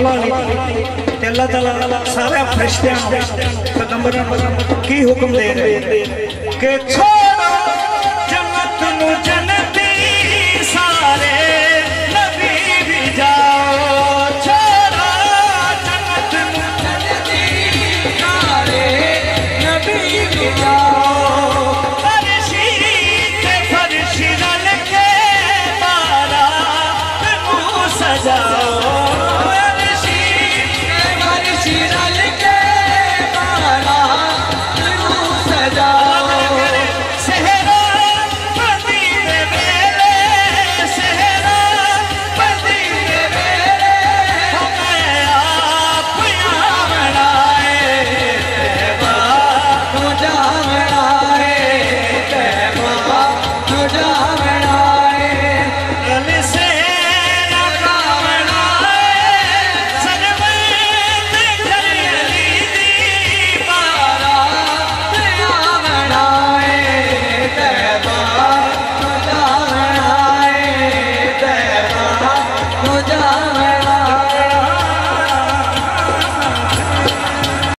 हवा ली अल्लाह ताला सारे फरिश्तियां पैगंबरां की हुक्म दे रहे कि छोड़ो जन्नत नु जन्नती सारे नबी भी जाओ, छोड़ो जन्नत नु जन्नती सारे नबी भी जाओ, फर्शी ते फर्शी रल के बारात को सजा